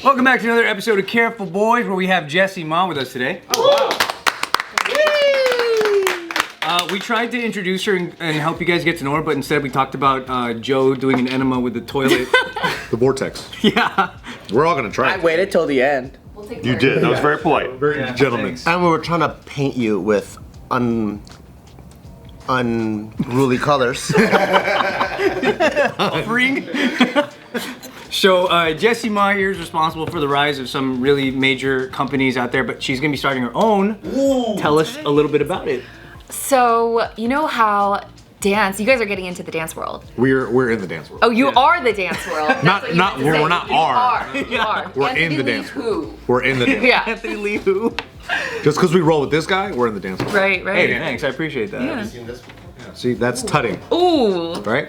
Welcome back to another episode of Careful Boys, where we have Jessie Ma with us today. Oh, wow. We tried to introduce her and help you guys get to know her, but instead we talked about Joe doing an enema with the toilet. The vortex. Yeah. We're all gonna try I it. waited till the end. You did. That was very polite. Very gentleman. thanks. And we were trying to paint you with unruly colors. Offering. So Jessie Ma here is responsible for the rise of some really major companies out there, but she's gonna be starting her own. Ooh. Tell us a little bit about it. So, you know how dance, you guys are getting into the dance world. We're in the dance world. Oh, you are the dance world. That's Not- what you not- meant to we're say. not You are. You are. We're Anthony in the Lee dance who? world. We're in the dance. Yeah. Anthony Lee who? Just because we roll with this guy, we're in the dance world. Right, right. Hey, thanks. I appreciate that. Yeah. See, that's tutting, Ooh. right?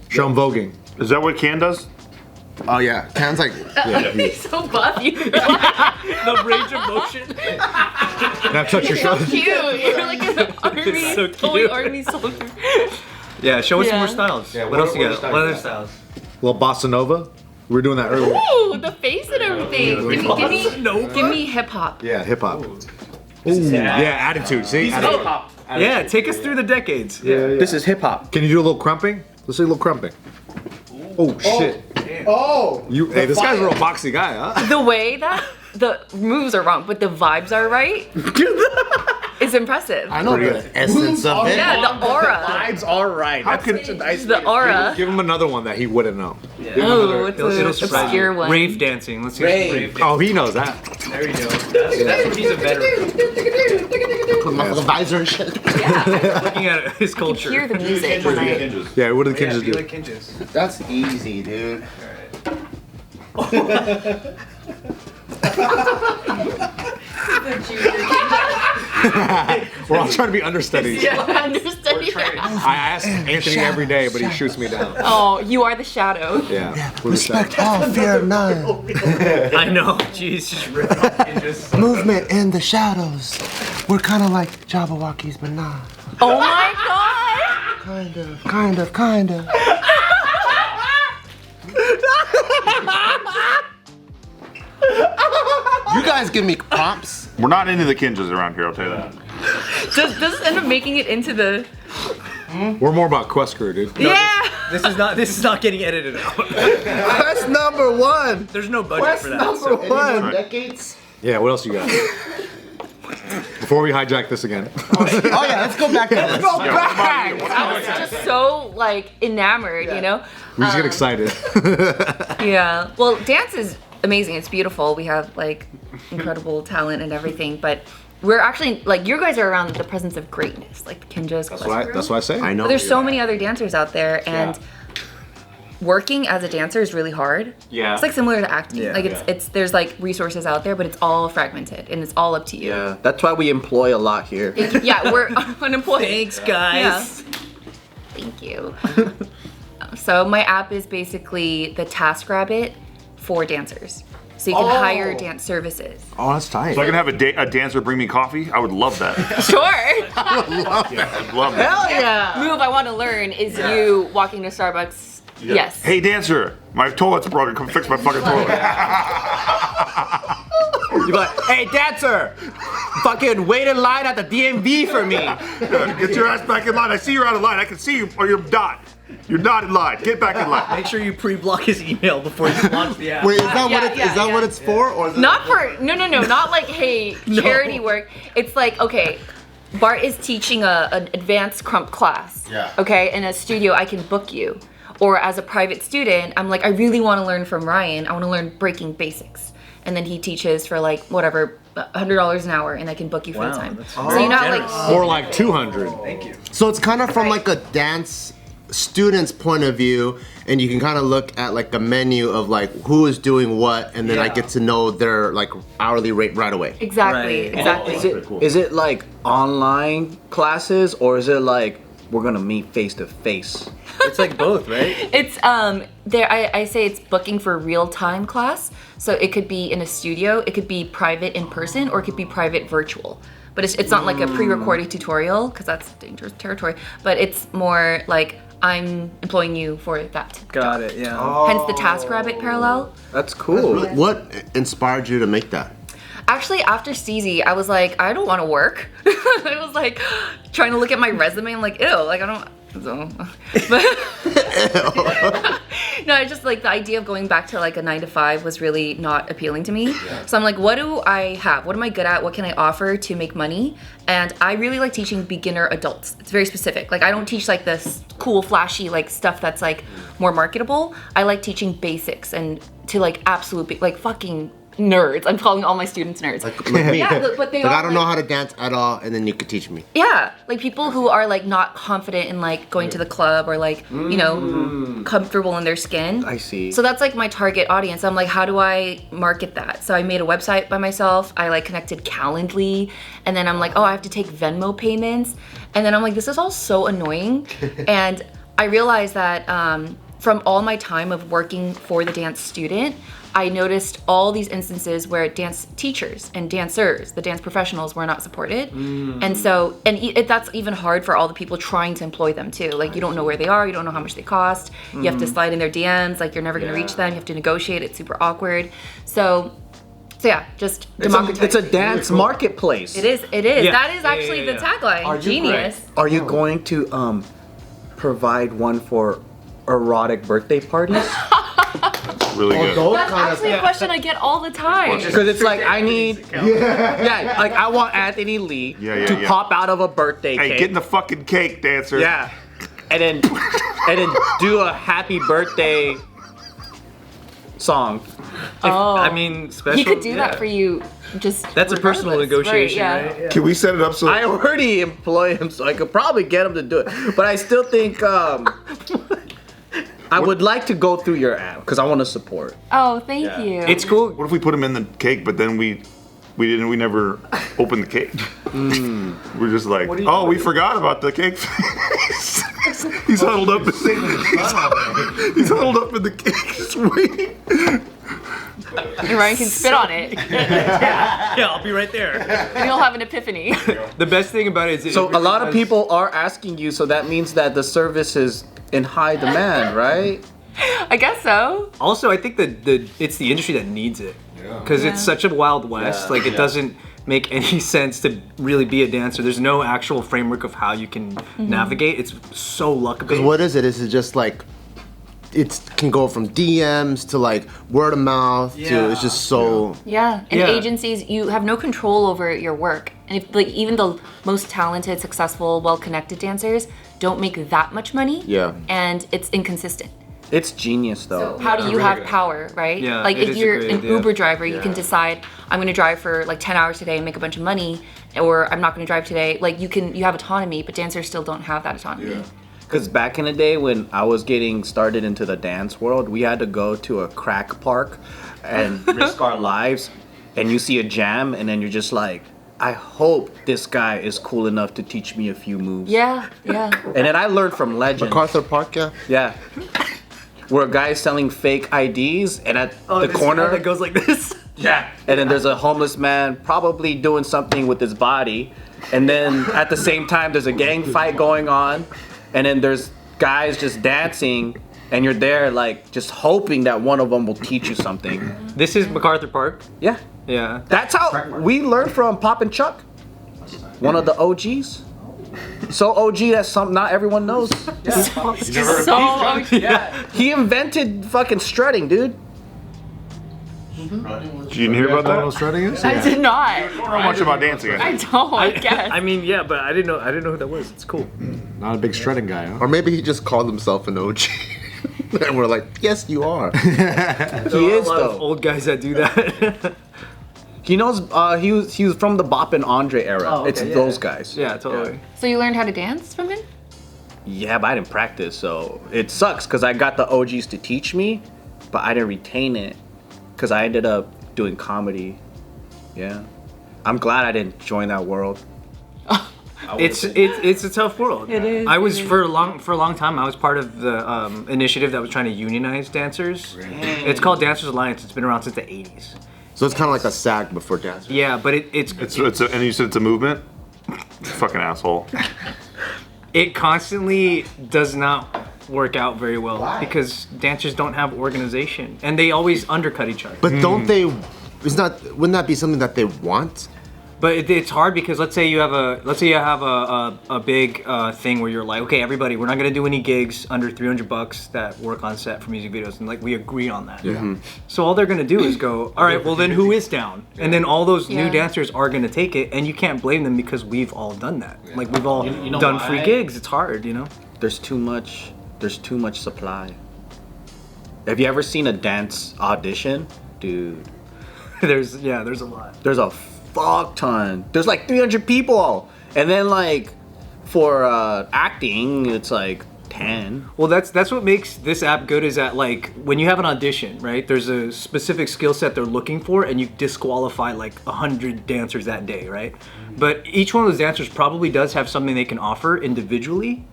Show him voguing. Is that what Can does? Oh yeah, Can's like, He's so buff. You're The range of motion. Now touch your so shoulder. cute. You're like an army, so fully cute. army soldier. Yeah, show us some more Yeah. styles. Yeah, what else you what got? styles What you other got? styles? Little bossa nova. We were doing that earlier. Ooh, the face and everything. Nova? Give me hip hop. Yeah, hip hop. Yeah, attitude. See, attitude. Yeah, take us through the decades. Yeah. This is hip hop. Can you do a little crumping? Let's see a little crumping. Oh shit. oh, Hey, this guy's a real boxy guy, huh? The way that the moves are wrong, but the vibes are right. It's impressive. I know the essence of it. Yeah, the aura. Vibes are right. That's such a nice The aura. Give him another one that he wouldn't know. Oh, it's It'll an surprise obscure you. one. Rave dancing. Let's see some Rave. rave dancing. Oh, he knows that. There you go. That's what he's a veteran. Put my little visor and shit. Looking at his I culture. hear the music when I... Yeah, what do the Yeah, Kinjis be do? like Kinjis. That's easy, dude. We're all trying to be understudies. Yeah, understudy. I ask Anthony every day, but he shoots me down. Oh, you are the shadow. Yeah. Respect all, fear none. I know. Jeez, just ripping off Kinjis. Movement in the shadows. We're kind of like Jabberwockies, but nah. Oh my god! Kind of. You guys give me prompts. We're not into the Kinjas around here, I'll tell you that. Does this end up making it into the... We're more about Quest Crew, dude. Yeah! This is not getting edited out. Quest number one. There's no budget for that. Number So. one. Decades. Yeah, what else you got? Before we hijack this again. Oh yeah, let's go back to this. Yeah, what about you? I was just so, like, enamored, you know? We just get excited. Yeah. Well, dance is amazing. It's beautiful. We have, like, incredible talent and everything, but we're actually, like, you guys are around the presence of greatness, like the Kinjaz. That's what I say. I know. But there's so many other dancers out there, and working as a dancer is really hard. Yeah. It's like similar to acting. Yeah. Like it's there's like resources out there, but it's all fragmented and it's all up to you. Yeah, that's why we employ a lot here. Yeah, we're unemployed. Thanks, guys. Yeah. Thank you. So my app is basically the TaskRabbit for dancers. So you can hire dance services. Oh, that's tight. So I can have a dancer bring me coffee? I would love that. Sure. I'd love that. Hell yeah. Move I want to learn is you walking to Starbucks. Yes. Hey dancer, my toilet's broken. Come fix my fucking toilet. You're like, hey dancer, fucking wait in line at the DMV for me. Get your ass back in line. I see you're out of line. I can see you, or you're not. You're not in line. Get back in line. Make sure you pre-block his email before you launch the app. Wait, is that Yeah, what it, yeah, is that yeah. what it's for, or is it Not for no, not like hey charity work. It's like okay, Bart is teaching an advanced crump class. Yeah. Okay, in a studio I can book you, or as a private student I'm like I really want to learn from Ryan. I want to learn breaking basics, and then he teaches for like whatever $100 an hour, and I can book you full time. that's So you're not generous. like More like 200. Thank you. So it's kind of from Right. like a dance student's point of view, and you can kind of look at like a menu of like who is doing what, and then I Yeah. get to know their like hourly rate right away. exactly, Right. exactly. Is it like online classes or is it like we're gonna meet face to face? It's like both, right? It's there I say it's booking for real-time class. So it could be in a studio, it could be private in person, or it could be private virtual. But it's not like a pre-recorded tutorial because that's dangerous territory. But it's more like I'm employing you for that. Got it. Yeah. Hence the TaskRabbit parallel. That's cool. What inspired you to make that? Actually, after Steezy, I was like, I don't want to work. I was like trying to look at my resume. I'm like, ew, like I don't. So, but no, I just like the idea of going back to like a 9 to 5 was really not appealing to me. So I'm like, what do I have? What am I good at? What can I offer to make money? And I really like teaching beginner adults. It's very specific. Like I don't teach like this cool, flashy like stuff that's like more marketable. I like teaching basics and to like absolute like fucking nerds. I'm calling all my students nerds. Like me. Yeah, but they Like are I don't know how to dance at all, and then you could teach me. yeah, like people who are like not confident in like going to the club or like, you know, comfortable in their skin. I see. So that's like my target audience. I'm like, how do I market that? So I made a website by myself. I like connected Calendly, and then I'm like, oh, I have to take Venmo payments. And then I'm like, this is all so annoying. And I realized that from all my time of working for the dance student, I noticed all these instances where dance teachers and dancers, the dance professionals, were not supported. And so, that's even hard for all the people trying to employ them too. Like you don't know where they are, you don't know how much they cost. You have to slide in their DMs, like you're never gonna reach them. You have to negotiate, it's super awkward. So yeah, just democratize. It's a dance marketplace. It is. Yeah. That is actually the tagline. Genius. Are you going to provide one for erotic birthday parties? Really good. That's actually a question I get all the time. Because it's like I need, like I want Anthony Lee to pop out of a birthday Hey, cake. get in the fucking cake, dancer. Yeah, and then do a happy birthday song. I mean, special. He could do that for you. Just That's a personal regardless. negotiation, Right, right? Can we set it up so? I already employ him, so I could probably get him to do it. But I still think I would like to go through your app because I want to support. Oh, thank you. It's cool. What if we put him in the cake, but then we never opened the cake? We're just like, oh, we forgot about the cake. He's huddled up. He's huddled up in the cake, just waiting. And Ryan can spit on it. Yeah, I'll be right there. And he'll have an epiphany. The best thing about it is So a lot of people are asking you, so that means that the service is in high demand, right? I guess so. Also, I think that it's the industry that needs it because it's such a wild west. Like it doesn't make any sense to really be a dancer. There's no actual framework of how you can navigate. It's so luck based. What is it? Is it just like it can go from DMs to like word of mouth to it's just so Yeah, and Yeah. agencies, you have no control over your work. And if like even the most talented, successful, well-connected dancers don't make that much money, and it's inconsistent. It's genius though. So how do you have power, right? Yeah, like it if is a you're great an idea. Uber driver, you can decide I'm going to drive for like 10 hours today and make a bunch of money, or I'm not going to drive today. Like you have autonomy, but dancers still don't have that autonomy. Because back in the day when I was getting started into the dance world, we had to go to a crack park and risk our lives. And you see a jam, and then you're just like, I hope this guy is cool enough to teach me a few moves. Yeah. And then I learned from legends. MacArthur Park, Yeah. Where a guy's selling fake IDs, and at the corner, that goes like this. and then there's a homeless man probably doing something with his body. And then at the same time, there's a gang fight going on. And then there's guys just dancing, and you're there like just hoping that one of them will teach you something. This is MacArthur Park. Yeah. Yeah. That's how we learned from Pop and Chuck, one of the OGs. So OG that not everyone knows. He invented fucking strutting, dude. Did you hear about that? Shredding is? I did not. I don't know much about dancing. I don't. I guess. I mean, yeah, but I didn't know who that was. It's cool. Not a big shredding guy, huh? or maybe he just called himself an OG. And we're like, yes, you are. He is A lot of though. old guys that do that. He knows. He was from the Bop and Andre era. Oh, okay, It's yeah. those guys. Yeah, totally. So you learned how to dance from him? Yeah, but I didn't practice, so it sucks because I got the OGs to teach me, but I didn't retain it because I ended up doing comedy. Yeah, I'm glad I didn't join that world. It's a tough world. It is, I was it is. for a long time. I was part of the initiative that was trying to unionize dancers. It's called Dancers Alliance. It's been around since the 80s. So it's kind of like a SAG before dance. Yeah, but and And you said it's a movement? Fucking asshole. it constantly does not work out very well. Why? Because dancers don't have organization and they always undercut each other. But don't they? Wouldn't that be something that they want? But it's hard because let's say you have a big thing where you're like, okay, everybody, we're not gonna do any gigs under $300 that work on set for music videos, and like we agree on that. Yeah. So all they're gonna do is go, all right, well then who is down? And then all those new dancers are gonna take it, and you can't blame them because we've all done that. Like we've all done free gigs. It's hard, you know. There's too much supply. Have you ever seen a dance audition, dude? There's a lot. There's a fuck ton. There's like 300 people, and then like for acting, it's like 10. Well, that's what makes this app good. Is that like when you have an audition, right? There's a specific skill set they're looking for, and you disqualify like 100 dancers that day, right? But each one of those dancers probably does have something they can offer individually,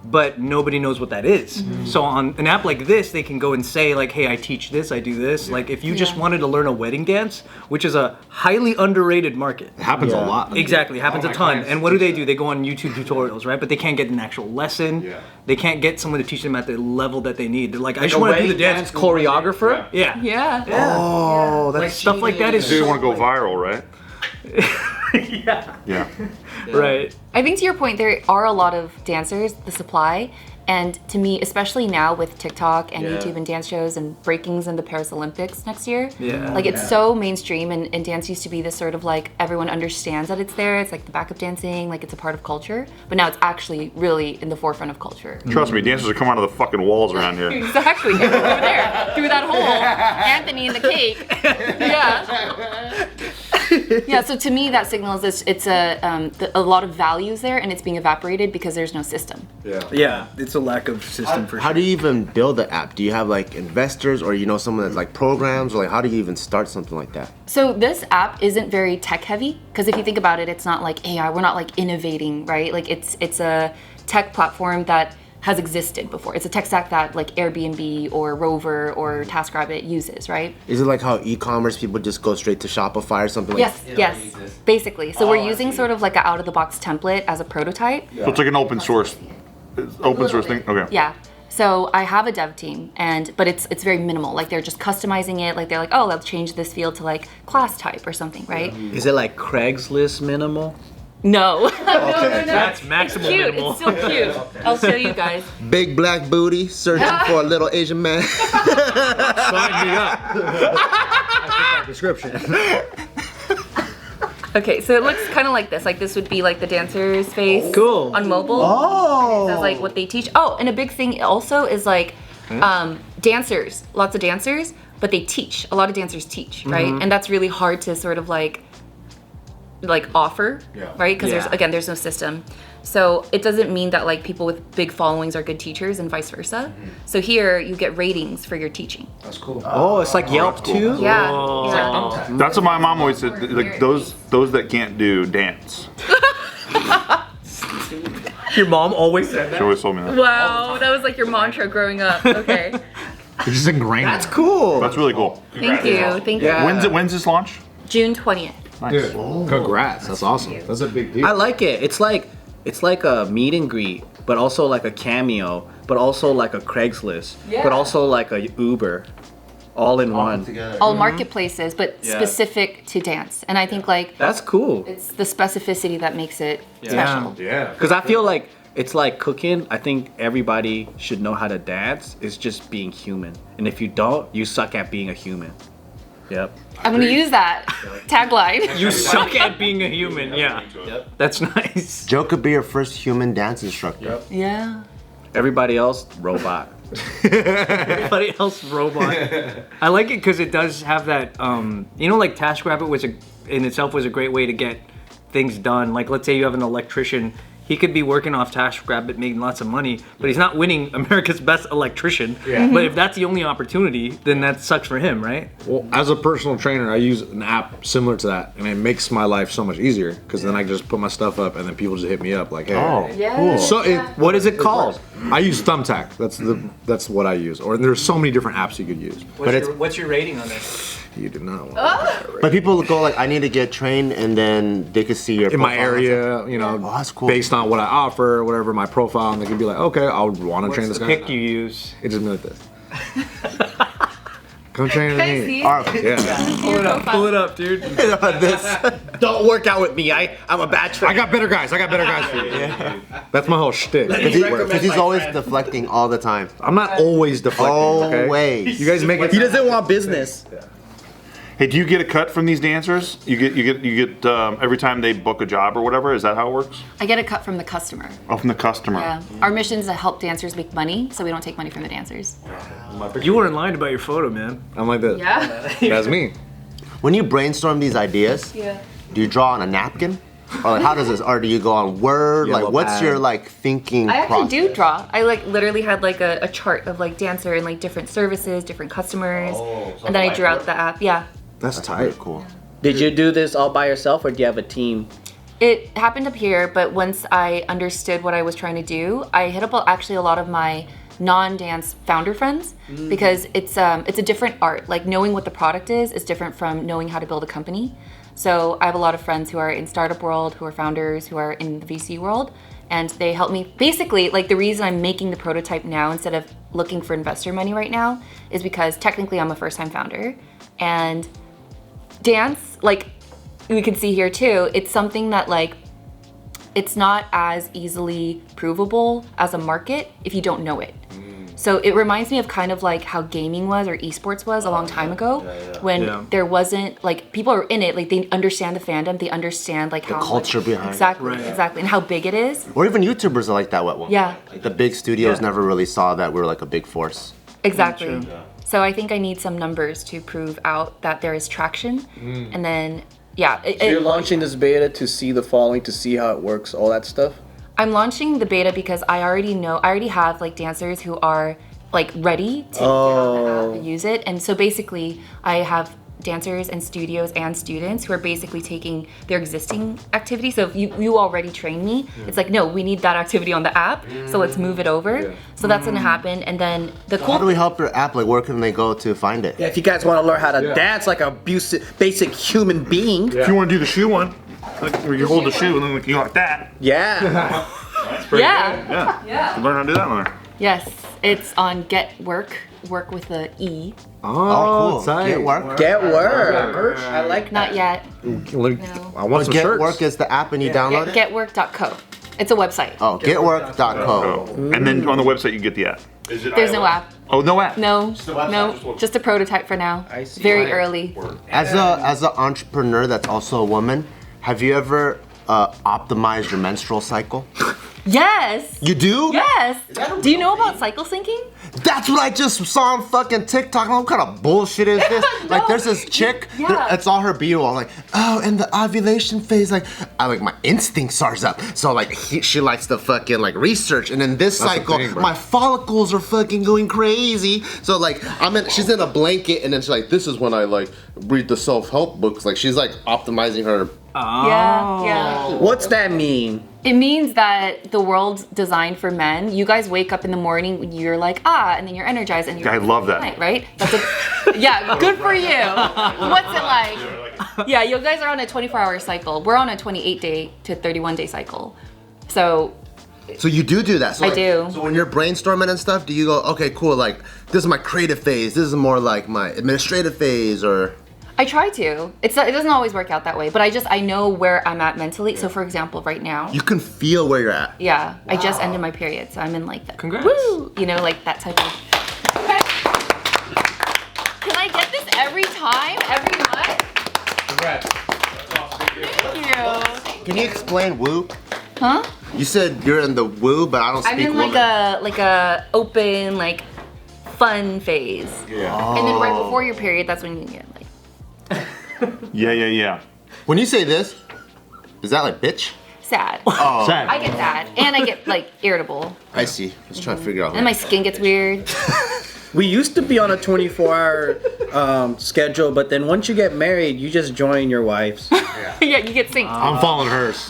but nobody knows what that is. So on an app like this, they can go and say like, hey, I teach this, I do this. Like if you just wanted to learn a wedding dance, which is a highly underrated market. It happens a lot. Exactly, it happens a ton. And what do? They go on YouTube tutorials, right? But they can't get an actual lesson. Yeah. They can't get someone to teach them at the level that they need. They're like, I just want to do the dance choreographer. Yeah. Oh, like stuff like that is. So you want to go viral, right? Yeah. Right. I think to your point, there are a lot of dancers, the supply, and to me, especially now with TikTok and YouTube and dance shows and breakings in the Paris Olympics next year, like it's so mainstream, and dance used to be this sort of like everyone understands that it's there. It's like the backup dancing, like it's a part of culture. But now it's actually really in the forefront of culture. Trust me, dancers are coming out of the fucking walls around here. Exactly, over there, through that hole. Anthony and the cake. Yeah, so to me that signals it's a lot of values there, and it's being evaporated because there's no system. Yeah, it's a lack of system for sure. How do you even build the app? Do you have like investors, or someone that's like programs, or like how do you even start something like that? So this app isn't very tech heavy, because if you think about it, it's not like AI. We're not like innovating, right? Like it's a tech platform that has existed before. It's a tech stack that like Airbnb or Rover or TaskRabbit uses, right? Is it like how e-commerce people just go straight to Shopify or something like that? Yes, basically. So we're using sort of like an out-of-the-box template as a prototype. So it's like an open source thing? Okay. Yeah. So I have a dev team, but it's very minimal. Like they're just customizing it. Like they're like, oh, let's change this field to like class type or something, right? Is it like Craigslist minimal? No. No. That's maximal Cute. minimal. It's still cute. I'll show you guys. Big black booty searching for a little Asian man. Sign me up. I fit that description. Okay, so it looks kind of like this. Like this would be like the dancer's face Cool. on mobile. Oh. That's like what they teach. Oh, and a big thing also is like dancers. Lots of dancers, but they teach. A lot of dancers teach, right? And that's really hard to sort of like offer, right? Because there's no system. So it doesn't mean that like people with big followings are good teachers and vice versa. So here you get ratings for your teaching. That's cool. Oh, it's like Yelp cool. too? Yeah. That's what my mom always said. Like those that can't do dance. Your mom always said She that. always told me that. Wow, that was like your mantra growing up. Okay. It's just ingrained. That's cool. That's really cool. Thank you. Thank you. Yeah. When's this launch? June 20th. Nice. Dude, congrats. That's awesome. That's a big deal. I like it. It's like a meet and greet, but also like a Cameo, but also like a Craigslist, but also like a Uber, all in one. All marketplaces, but specific to dance. And I think like That's cool. it's the specificity that makes it special. Yeah. Because I feel like it's like cooking. I think everybody should know how to dance. It's just being human. And if you don't, you suck at being a human. Yep. I'm gonna use that tagline. You suck at being a human. Yeah. That's nice. Joe could be your first human dance instructor. Yeah. Everybody else, robot. Everybody else robot. I like it because it does have that. Like TaskRabbit in itself was a great way to get things done. Like let's say you have an electrician. He could be working off TaskRabbit, making lots of money, but he's not winning America's Best Electrician. Yeah. But if that's the only opportunity, then that sucks for him, right? Well, as a personal trainer, I use an app similar to that, and it makes my life so much easier because then I can just put my stuff up, and then people just hit me up like, "Hey, Yeah. cool." So What is it called? I use Thumbtack. That's what I use. Or there's so many different apps you could use. What's your rating on this? You do not want But people go like, I need to get trained, and then they could see your in my profile and area, you know, Oh, that's cool. based on what I offer, whatever my profile, and they can be like, okay, I would want to train this the guy. pick you use? It just be like this. Come train with Can I me. see? All right. Yeah. Pull it up, dude. Don't work out with me. I'm a bad I trainer. got better guys. for you. That's my whole shtick. Because he's always deflecting all the time. I'm not always deflecting. Okay? Always. You guys make it. He doesn't want business. Hey, do you get a cut from these dancers? You get every time they book a job or whatever. Is that how it works? I get a cut from the customer. Oh, from the customer. Yeah. Our mission is to help dancers make money, so we don't take money from the dancers. You weren't lying about your photo, man. I'm like this. Yeah. That's me. When you brainstorm these ideas, do you draw on a napkin? Or like, how does this? Or do you go on Word? Yellow Like, what's pad. your like thinking I actually process? do draw. I like literally had like a chart of like dancer and like different services, different customers, and then I drew out the app. Yeah. That's Very tight. cool. Did you do this all by yourself, or do you have a team? It happened up here, but once I understood what I was trying to do, I hit up actually a lot of my non-dance founder friends because it's a different art. Like knowing what the product is different from knowing how to build a company. So I have a lot of friends who are in startup world, who are founders, who are in the VC world, and they help me. Basically, like the reason I'm making the prototype now instead of looking for investor money right now is because technically I'm a first-time founder, and dance, like we can see here too, it's something that like it's not as easily provable as a market if you don't know it. So it reminds me of kind of like how gaming was or esports was a long time ago when there wasn't like people are in it, like they understand the fandom, they understand like how culture behind it. exactly, and how big it is. Or even YouTubers are like that. What? Yeah. Like the big studios never really saw that we're like a big force. Exactly. So I think I need some numbers to prove out that there is traction, and then You're launching this beta to see the following, to see how it works, all that stuff? I'm launching the beta because I already have like dancers who are like ready to get on the app and use it. And so basically I have dancers and studios and students who are basically taking their existing activity. So if you already train me, it's like, no, we need that activity on the app. So let's move it over. So that's gonna happen. And then the How cool do we help your app? Like, where can they go to find it? Yeah, if you guys want to learn how to dance like a basic human being. If you want to do the shoe one, like where you hold the shoe and then like, you like that. Yeah. Yeah. Learn how to do that one. Yes, it's on Get Work with the E. Oh, cool. tight. Get Work. Get work. I like Not yet. I want some Get shirts. Work is the app and you download it? Getwork.co. It's a website. Oh, getwork.co. And then on the website you get the app. There's no app. Oh, no app. No, just a prototype for now. I see. Very early. As an entrepreneur that's also a woman, have you ever optimized your menstrual cycle? Yes. You do? Yes. Do you know about cycle syncing? That's what I just saw on fucking TikTok. What kind of bullshit is this? Like, there's this chick. Yeah. It's all her B-roll. I'm like, oh, in the ovulation phase, like, my instinct starts up. So like, she likes to fucking like research, and then this cycle, thing, bro. my follicles are fucking going crazy. So like, she's in a blanket, and then she's like, this is when I like read the self-help books. Like, she's like optimizing her. Yeah. What's that mean? It means that the world's designed for men. You guys wake up in the morning when you're like, and then you're energized and you're I love that. night, right? That's good for you. What's it like? Yeah, you guys are on a 24-hour cycle. We're on a 28-day to 31-day cycle. So You do that. So I like, do. So when you're brainstorming and stuff, do you go, okay, cool, like, this is my creative phase, this is more like my administrative phase, or? I try to. It doesn't always work out that way, but I know where I'm at mentally. So for example, right now. You can feel where you're at. Yeah, I just ended my period, so I'm in like that. Congrats. Woo! You know, like that type of. Can I get this every time, every month? Congrats. Thank you. Can you explain woo? Huh? You said you're in the woo, but I don't speak I'm in woman. like a open like fun phase. Yeah. And then right before your period, that's when you get like. Yeah. When you say this, is that like bitch? Sad. Oh, Sad. I get sad, and I get like irritable, I see. I was trying to figure out. and my skin gets weird. We used to be on a 24-hour schedule, but then once you get married, you just join your wife's. Yeah, you get synced. I'm following hers.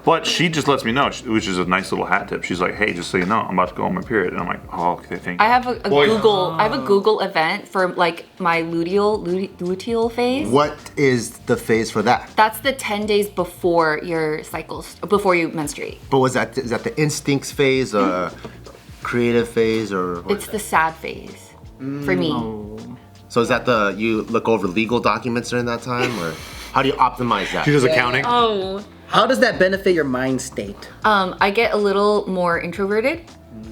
But she just lets me know, which is a nice little hat tip. She's like, "Hey, just so you know, I'm about to go on my period," and I'm like, "Oh, okay, thank you." I have a Google event for like my luteal phase. What is the phase for that? That's the 10 days before your cycles, before you menstruate. But is that the instincts phase, or creative phase, or? It's the sad phase for me. So is that you look over legal documents during that time, or how do you optimize that? She does accounting. Oh. How does that benefit your mind state? I get a little more introverted,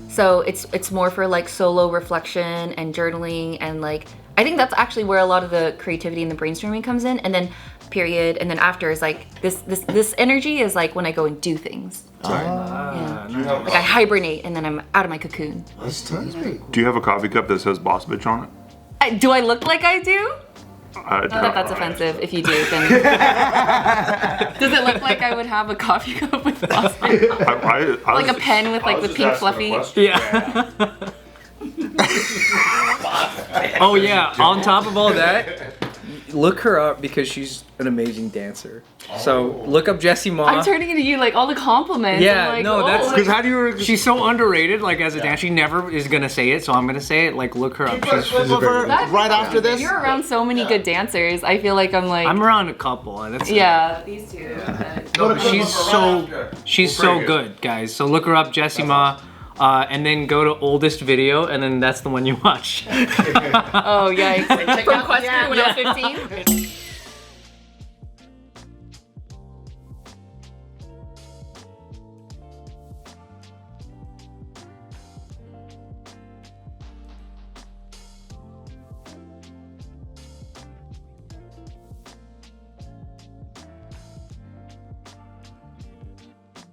so it's more for like solo reflection and journaling, and like I think that's actually where a lot of the creativity and the brainstorming comes in. And then period, and then after is like this energy is like when I go and do things. Yeah. Like I hibernate and then I'm out of my cocoon. Do you have a coffee cup that says "Boss Bitch" on it? Do I look like I do? I Not that that's offensive. If you do, then does it look like I would have a coffee cup with Boss Bitch? Like a pen with like the pink fluffy. Yeah. Oh yeah. On top of all that, look her up because she's an amazing dancer. So look up Jessie Ma. I'm turning into you like all the compliments. Yeah, I'm like, no, that's Because how do you? she's so underrated. Like as a dancer, she never is gonna say it, so I'm gonna say it. Like look her up. She's right after this. You're around so many good dancers. I feel like I'm like. I'm around a couple, and that's Yeah, these two. she's so good, guys. So look her up, Jessie Ma. And then go to oldest video, and then that's the one you watch. Oh yikes! From Quest when I was 15.